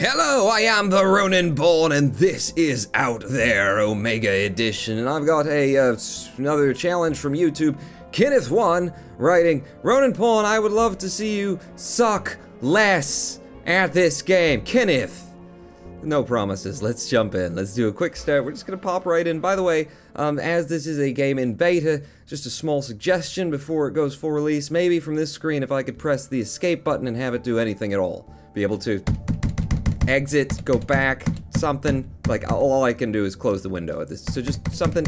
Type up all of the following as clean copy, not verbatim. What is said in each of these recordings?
Hello, I am the Ronin Born, and this is Out There Omega Edition, and I've got another challenge from YouTube. Kenneth1 writing, Ronin Pawn, I would love to see you suck less at this game. Kenneth. No promises. Let's jump in. Let's do a quick start. We're just going to pop right in. By the way, as this is a game in beta, just a small suggestion before it goes full release. Maybe from this screen, if I could press the escape button and have it do anything at all. Be able to exit, go back, something. Like, all I can do is close the window at this. So just something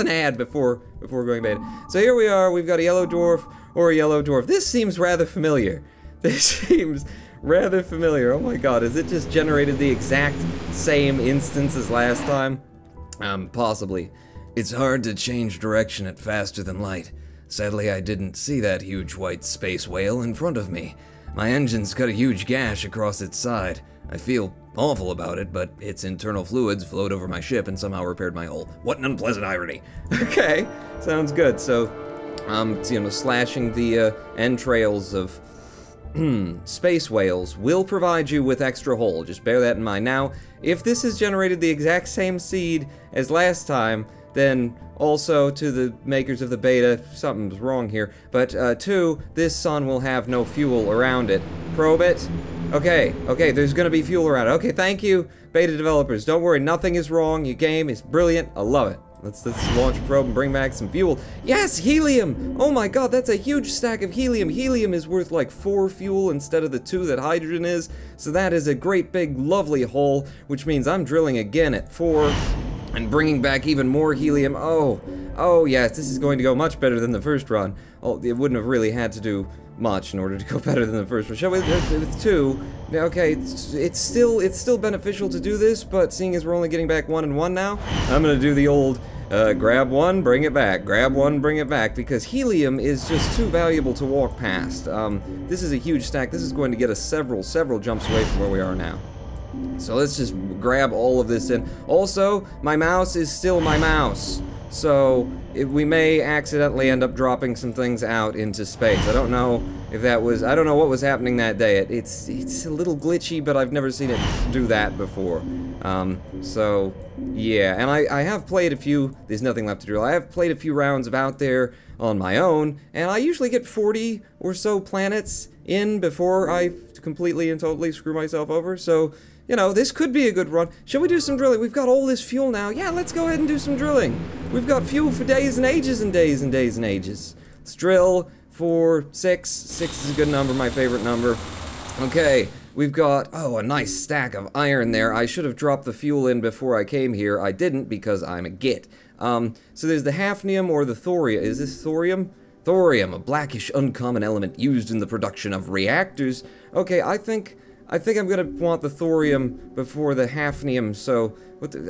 add before going beta. So here we are. We've got a yellow dwarf or a yellow dwarf. This seems rather familiar. This seems rather familiar. Oh my god, has it just generated the exact same instance as last time? Possibly. It's hard to change direction at faster than light. Sadly, I didn't see that huge white space whale in front of me. My engine's got a huge gash across its side. I feel awful about it, but its internal fluids flowed over my ship and somehow repaired my hull. What an unpleasant irony. Okay, sounds good. So, you know, slashing the entrails of space whales will provide you with extra hull. Just bear that in mind. Now, if this has generated the exact same seed as last time, then also to the makers of the beta, something's wrong here. But, two, this sun will have no fuel around it. Probe it. Okay, there's gonna be fuel around it. Okay, thank you, beta developers. Don't worry, nothing is wrong. Your game is brilliant. I love it. Let's launch a probe and bring back some fuel. Yes, helium! Oh my god, that's a huge stack of helium. Helium is worth like 4 fuel instead of the 2 that hydrogen is. So that is a great big lovely hole, which means I'm drilling again at 4 and bringing back even more helium. Oh yes, this is going to go much better than the first run. Oh, it wouldn't have really had to do much in order to go better than the first one. Shall we with 2? Okay, it's still beneficial to do this, but seeing as we're only getting back 1 and 1 now, I'm gonna do the old grab 1, bring it back, grab 1, bring it back, because helium is just too valuable to walk past. This is a huge stack. This is going to get us several jumps away from where we are now. So let's just grab all of this in. Also, my mouse is still my mouse. So, we may accidentally end up dropping some things out into space. I don't know if that was, I don't know what was happening that day. It's a little glitchy, but I've never seen it do that before. So, yeah, and I have played a few, there's nothing left to drill. I have played a few rounds of Out There on my own, and I usually get 40 or so planets in before I completely and totally screw myself over, so, you know, this could be a good run. Shall we do some drilling? We've got all this fuel now. Yeah, let's go ahead and do some drilling. We've got fuel for days and ages and days and days and ages. Let's drill for 6. 6 is a good number, my favorite number. Okay, we've got, oh, a nice stack of iron there. I should have dropped the fuel in before I came here. I didn't because I'm a git. So there's the hafnium or the thorium. Is this thorium? Thorium, a blackish uncommon element used in the production of reactors. Okay, I think I'm gonna want the thorium before the hafnium, so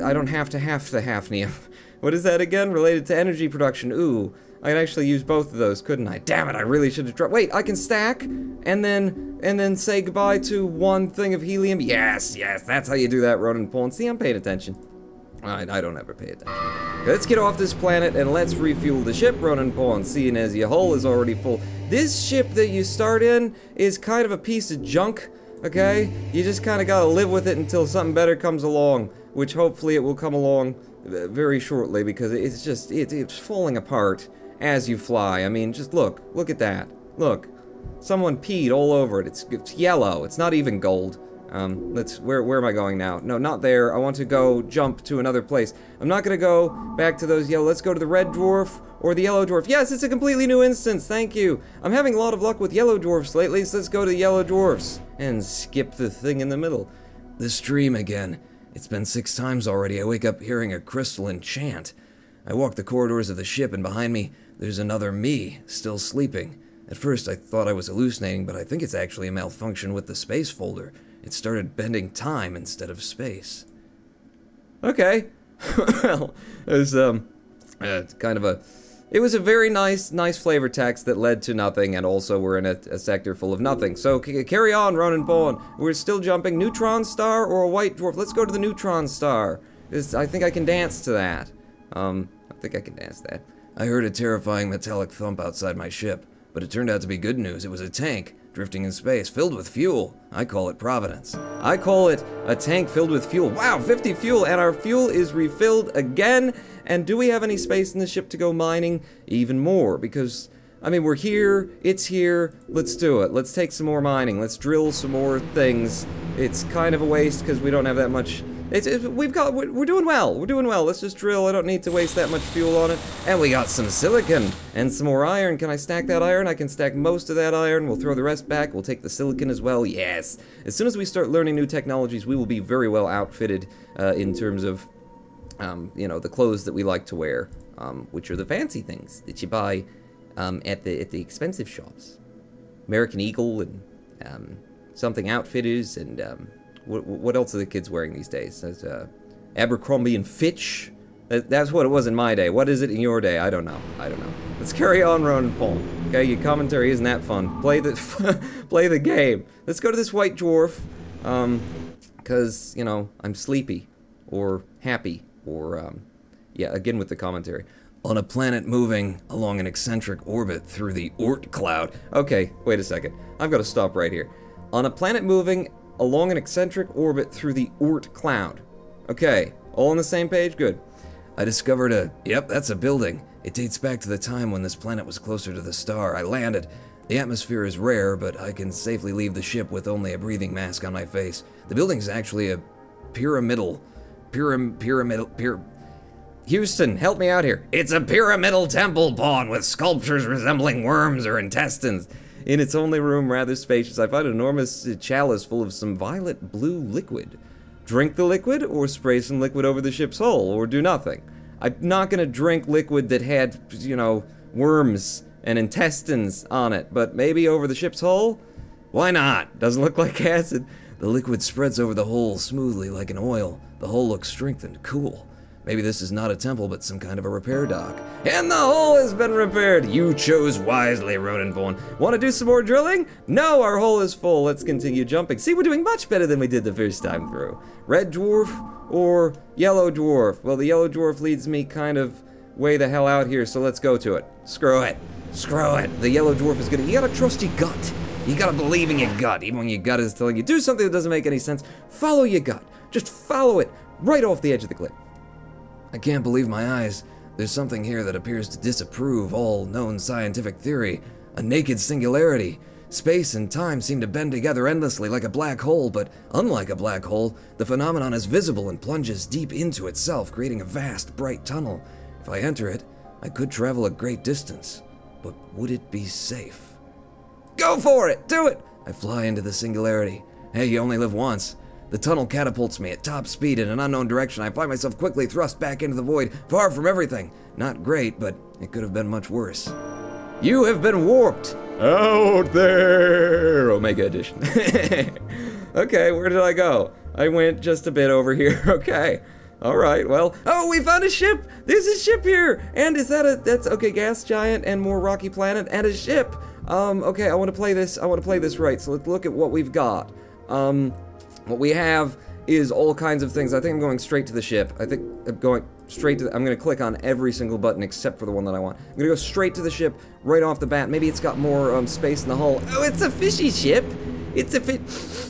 I don't have to have the hafnium. What is that again? Related to energy production. Ooh, I could actually use both of those, couldn't I? Damn it, I really should have dropped. Wait, I can stack and then say goodbye to 1 thing of helium. Yes, that's how you do that, Ronin Pawn. See, I'm paying attention. I don't ever pay attention. Let's get off this planet and let's refuel the ship, Ronin Pawn, seeing as your hull is already full. This ship that you start in is kind of a piece of junk. Okay? You just kind of gotta live with it until something better comes along, which hopefully it will come along very shortly, because it's just, it's falling apart as you fly. I mean, just look at that. Look. Someone peed all over it. It's yellow. It's not even gold. Where am I going now? No, not there. I want to go jump to another place. I'm not gonna go back to those yellow. Let's go to the red dwarf or the yellow dwarf. Yes, it's a completely new instance. Thank you. I'm having a lot of luck with yellow dwarfs lately, so let's go to the yellow dwarfs and skip the thing in the middle. The stream again. It's been 6 times already. I wake up hearing a crystalline chant. I walk the corridors of the ship, and behind me, there's another me, still sleeping. At first, I thought I was hallucinating, but I think it's actually a malfunction with the space folder. It started bending time instead of space. Okay. Well, it was, kind of a... It was a very nice flavor text that led to nothing, and also we're in a sector full of nothing. So, carry on, Ronin Pawn. We're still jumping. Neutron star or a white dwarf? Let's go to the neutron star. I think I can dance to that. I think I can dance that. I heard a terrifying metallic thump outside my ship, but it turned out to be good news. It was a tank, drifting in space, filled with fuel. I call it Providence. I call it a tank filled with fuel. Wow, 50 fuel, and our fuel is refilled again. And do we have any space in the ship to go mining? Even more, because, I mean, we're here, it's here, let's do it. Let's take some more mining, let's drill some more things. It's kind of a waste, because we don't have that much... we're doing well, let's just drill. I don't need to waste that much fuel on it. And we got some silicon and some more iron. Can I stack that iron? I can stack most of that iron. We'll throw the rest back. We'll take the silicon as well. Yes. As soon as we start learning new technologies, we will be very well outfitted in terms of, you know, the clothes that we like to wear, which are the fancy things that you buy at the expensive shops. American Eagle and Something Outfitters and what else are the kids wearing these days? There's Abercrombie and Fitch. That's what it was in my day. What is it in your day? I don't know. Let's carry on, Ronan Paul. Okay, your commentary isn't that fun. Play the game. Let's go to this white dwarf. Because, you know, I'm sleepy. Or happy. Or, yeah, again with the commentary. On a planet moving along an eccentric orbit through the Oort cloud. Okay, wait a second. I've got to stop right here. On a planet moving along an eccentric orbit through the Oort cloud. Okay, all on the same page? Good. I discovered yep, that's a building. It dates back to the time when this planet was closer to the star. I landed. The atmosphere is rare, but I can safely leave the ship with only a breathing mask on my face. The building's actually a pyramidal... Houston, help me out here. It's a pyramidal temple, Pawn, with sculptures resembling worms or intestines. In its only room, rather spacious, I find an enormous chalice full of some violet blue liquid. Drink the liquid, or spray some liquid over the ship's hull, or do nothing. I'm not gonna drink liquid that had, you know, worms and intestines on it, but maybe over the ship's hull? Why not? Doesn't look like acid. The liquid spreads over the hull smoothly like an oil. The hull looks strengthened, cool. Maybe this is not a temple, but some kind of a repair dock. And the hull has been repaired! You chose wisely, Rodentborn. Want to do some more drilling? No, our hull is full. Let's continue jumping. See, we're doing much better than we did the first time through. Red dwarf or yellow dwarf? Well, the yellow dwarf leads me kind of way the hell out here, so let's go to it. Screw it. Screw it. The yellow dwarf is gonna... You gotta trust your gut. You gotta believe in your gut, even when your gut is telling you do something that doesn't make any sense. Follow your gut. Just follow it right off the edge of the cliff. I can't believe my eyes. There's something here that appears to disapprove all known scientific theory. A naked singularity. Space and time seem to bend together endlessly like a black hole, but unlike a black hole, the phenomenon is visible and plunges deep into itself, creating a vast, bright tunnel. If I enter it, I could travel a great distance. But would it be safe? Go for it! Do it! I fly into the singularity. Hey, you only live once. The tunnel catapults me at top speed in an unknown direction. I find myself quickly thrust back into the void, far from everything. Not great, but it could have been much worse. You have been warped! Out there! Omega Edition. Okay, where did I go? I went just a bit over here. Okay. Alright, well... Oh, we found a ship! There's a ship here! And is that a... That's... Okay, gas giant and more rocky planet and a ship! Okay, I want to play this right, so let's look at what we've got. What we have is all kinds of things. I think I'm going straight to the ship. I think I'm going straight to I'm going to click on every single button except for the one that I want. I'm going to go straight to the ship right off the bat. Maybe it's got more space in the hull. Oh, it's a fishy ship. It's a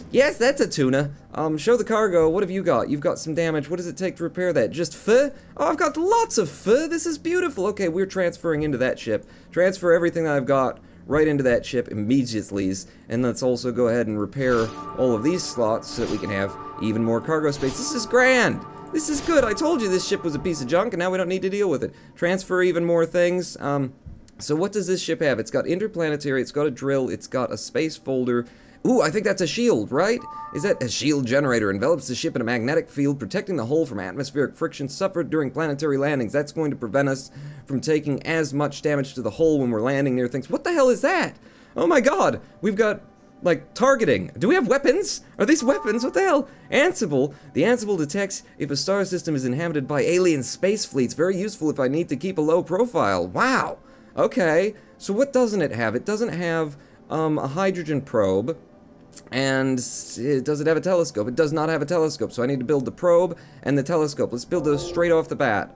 Yes, that's a tuna. Show the cargo. What have you got? You've got some damage. What does it take to repair that? Just fur? Oh, I've got lots of fur. This is beautiful. Okay, we're transferring into that ship. Transfer everything that I've got right into that ship immediately, and let's also go ahead and repair all of these slots so that we can have even more cargo space. This is grand! This is good! I told you this ship was a piece of junk, and now we don't need to deal with it. Transfer even more things. So what does this ship have? It's got interplanetary, it's got a drill, it's got a space folder. Ooh, I think that's a shield, right? Is that a shield generator? Envelops the ship in a magnetic field, protecting the hull from atmospheric friction suffered during planetary landings. That's going to prevent us from taking as much damage to the hull when we're landing near things. What the hell is that? Oh my god! We've got, like, targeting. Do we have weapons? Are these weapons? What the hell? Ansible. The Ansible detects if a star system is inhabited by alien space fleets. Very useful if I need to keep a low profile. Wow! Okay. So what doesn't it have? It doesn't have, a hydrogen probe. And does it have a telescope? It does not have a telescope, so I need to build the probe and the telescope. Let's build those straight off the bat.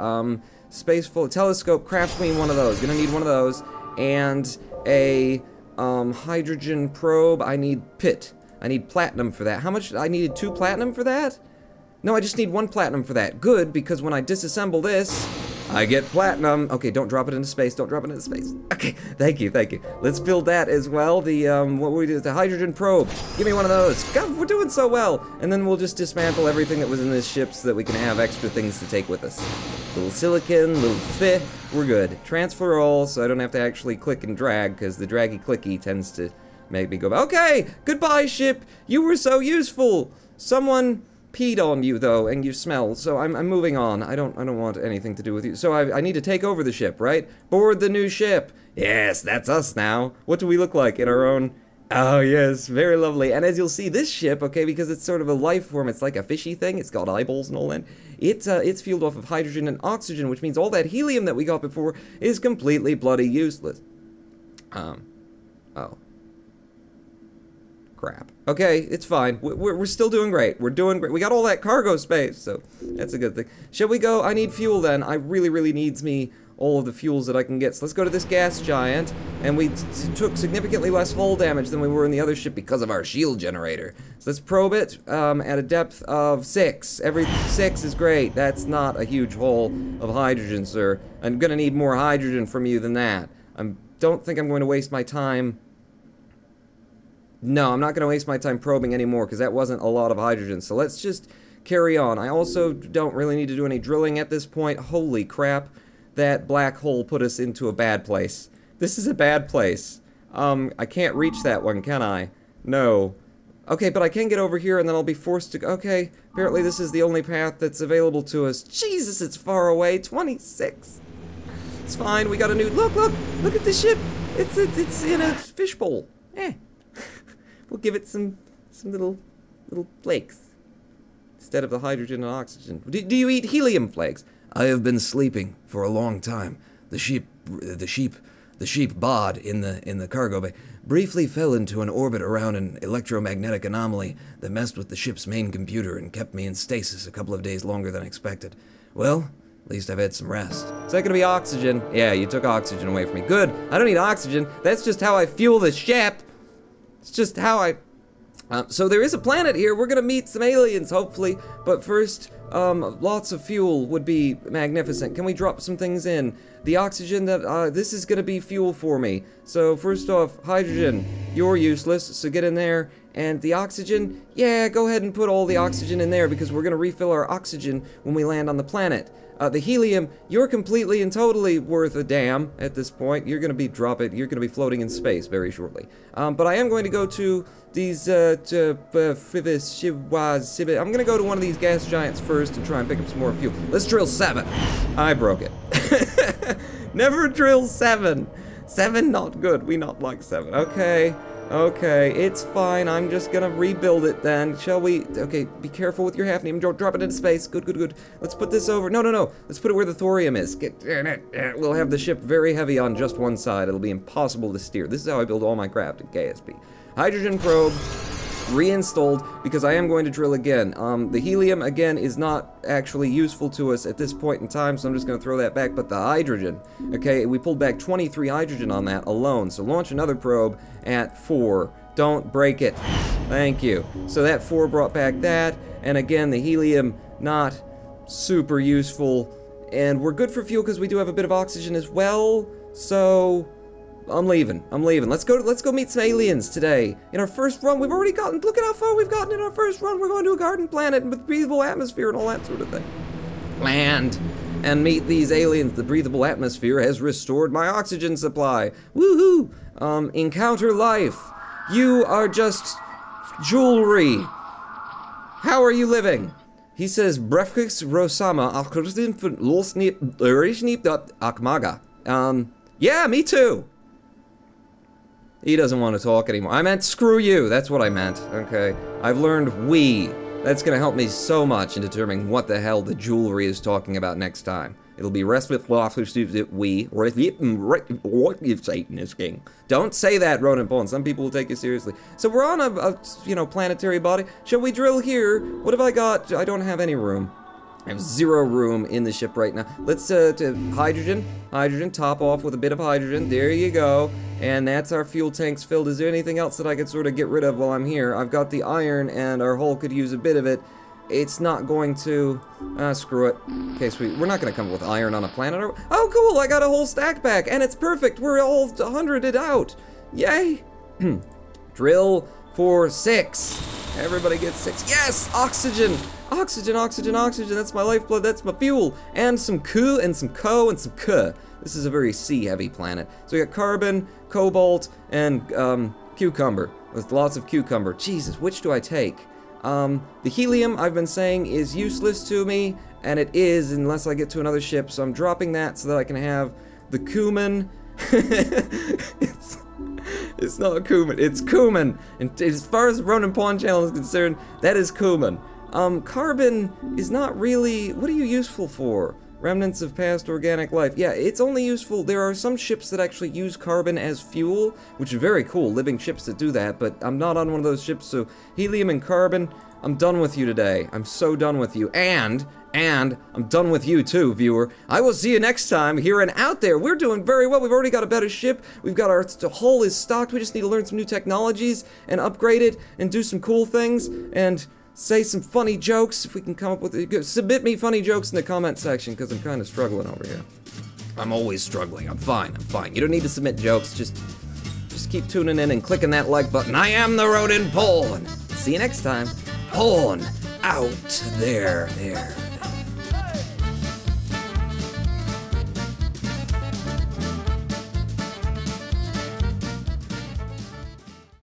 Space full telescope, craft me one of those. Gonna need one of those. And a hydrogen probe. I need pit. I need platinum for that. How much? I needed 2 platinum for that? No, I just need 1 platinum for that. Good, because when I disassemble this, I get platinum. Okay, don't drop it into space. Don't drop it into space. Okay, thank you, thank you. Let's build that as well. The, what we do, the hydrogen probe. Give me one of those. God, we're doing so well. And then we'll just dismantle everything that was in this ship so that we can have extra things to take with us. Little silicon, little fit. We're good. Transfer all, so I don't have to actually click and drag, because the draggy clicky tends to make me go, okay, goodbye, ship. You were so useful. Someone peed on you though, and you smell, so I'm moving on. I don't want anything to do with you. So I need to take over the ship, right? Board the new ship. Yes, that's us now. What do we look like in our own? Oh yes, very lovely. And as you'll see, this ship, okay, because it's sort of a life form, it's like a fishy thing. It's got eyeballs and all that. It's fueled off of hydrogen and oxygen, which means all that helium that we got before is completely bloody useless. Oh. Crap. Okay, it's fine. We're still doing great. We're doing great. We got all that cargo space, so that's a good thing. Shall we go? I need fuel then. I really needs me all of the fuels that I can get. So let's go to this gas giant, and we took significantly less hull damage than we were in the other ship because of our shield generator. So let's probe it at a depth of 6. Every 6 is great. That's not a huge hole of hydrogen, sir. I'm gonna need more hydrogen from you than that. I don't think I'm going to waste my time. No, I'm not going to waste my time probing anymore, because that wasn't a lot of hydrogen. So let's just carry on. I also don't really need to do any drilling at this point. Holy crap. That black hole put us into a bad place. This is a bad place. I can't reach that one, can I? No. Okay, but I can get over here, and then I'll be forced to... Okay, apparently this is the only path that's available to us. Jesus, it's far away. 26. It's fine. We got a new... Look at the ship. It's in a fishbowl. Eh. We'll give it some little flakes instead of the hydrogen and oxygen. Do you eat helium flakes? I have been sleeping for a long time. The sheep bod in the cargo bay briefly fell into an orbit around an electromagnetic anomaly that messed with the ship's main computer and kept me in stasis a couple of days longer than expected. Well, at least I've had some rest. Is that gonna be oxygen? Yeah, you took oxygen away from me. Good. I don't need oxygen. That's just how I fuel the ship. It's just how I... so there is a planet here. We're gonna meet some aliens, hopefully. But first, lots of fuel would be magnificent. Can we drop some things in? The oxygen that... this is gonna be fuel for me. So first off, hydrogen. You're useless, so get in there. And the oxygen, yeah, go ahead and put all the oxygen in there, because we're gonna refill our oxygen when we land on the planet. The helium, you're completely and totally worth a damn at this point. You're gonna be you're gonna be floating in space very shortly. But I am going to go to these, I'm gonna go to one of these gas giants first and try and pick up some more fuel. Let's drill 7. I broke it. Never drill 7. 7 not good. We not like 7. Okay. Okay, it's fine. I'm just gonna rebuild it then. Shall we? Okay, be careful with your hafnium. Don't drop it into space. Good. Let's put this over. No. Let's put it where the thorium is. We'll have the ship very heavy on just one side. It'll be impossible to steer. This is how I build all my craft in KSP. Hydrogen probe reinstalled, because I am going to drill again. The helium, again, is not actually useful to us at this point in time, so I'm just going to throw that back. But the hydrogen, okay, we pulled back 23 hydrogen on that alone, so launch another probe at 4. Don't break it. Thank you. So that 4 brought back that, and again, the helium, not super useful. And we're good for fuel because we do have a bit of oxygen as well, so... I'm leaving. Let's go meet some aliens today. In our first run, we've already gotten, look at how far we've gotten in our first run. We're going to a garden planet with breathable atmosphere and all that sort of thing. Land and meet these aliens. The breathable atmosphere has restored my oxygen supply. Woohoo! Encounter life. You are just jewelry. How are you living? He says, Brefkix Rosama Akmaga. Yeah, me too. He doesn't want to talk anymore. I meant screw you. That's what I meant. Okay. I've learned we. That's going to help me so much in determining what the hell the jewelry is talking about next time. It'll be rest with we, or if Satan is king. Don't say that, Ronan Paul. Some people will take you seriously. So we're on a planetary body. Shall we drill here? What have I got? I don't have any room. I have 0 room in the ship right now. Let's, hydrogen, top off with a bit of hydrogen. There you go. And that's our fuel tanks filled. Is there anything else that I could sort of get rid of while I'm here? I've got the iron, and our hull could use a bit of it. It's not going to, screw it. Okay, sweet. We're not gonna come up with iron on a planet. Oh, cool, I got a whole stack back, and it's perfect. We're all 100'd out. Yay. Drill for 6. Everybody gets 6. Yes! Oxygen! Oxygen, oxygen, oxygen. That's my lifeblood. That's my fuel. And some Q and some Co and some K. This is a very C-heavy planet. So we got carbon, cobalt, and cucumber. With lots of cucumber. Jesus, which do I take? The helium, I've been saying, is useless to me. And it is unless I get to another ship. So I'm dropping that so that I can have the cumin. It's not cumin, it's cumin. And as far as Ronin Pawn Channel is concerned, that is cumin. Carbon is not really, what are you useful for? Remnants of past organic life. Yeah, it's only useful, there are some ships that actually use carbon as fuel, which is very cool, living ships that do that, but I'm not on one of those ships, so helium and carbon, I'm done with you today. I'm so done with you. And I'm done with you too, viewer. I will see you next time here and out there. We're doing very well. We've already got a better ship. We've got our hull is stocked. We just need to learn some new technologies and upgrade it and do some cool things and say some funny jokes if we can come up with it. Submit me funny jokes in the comment section because I'm kind of struggling over here. I'm always struggling. I'm fine. I'm fine. You don't need to submit jokes. Just keep tuning in and clicking that like button. I am the Ronin Pawn. See you next time. Pawn out there.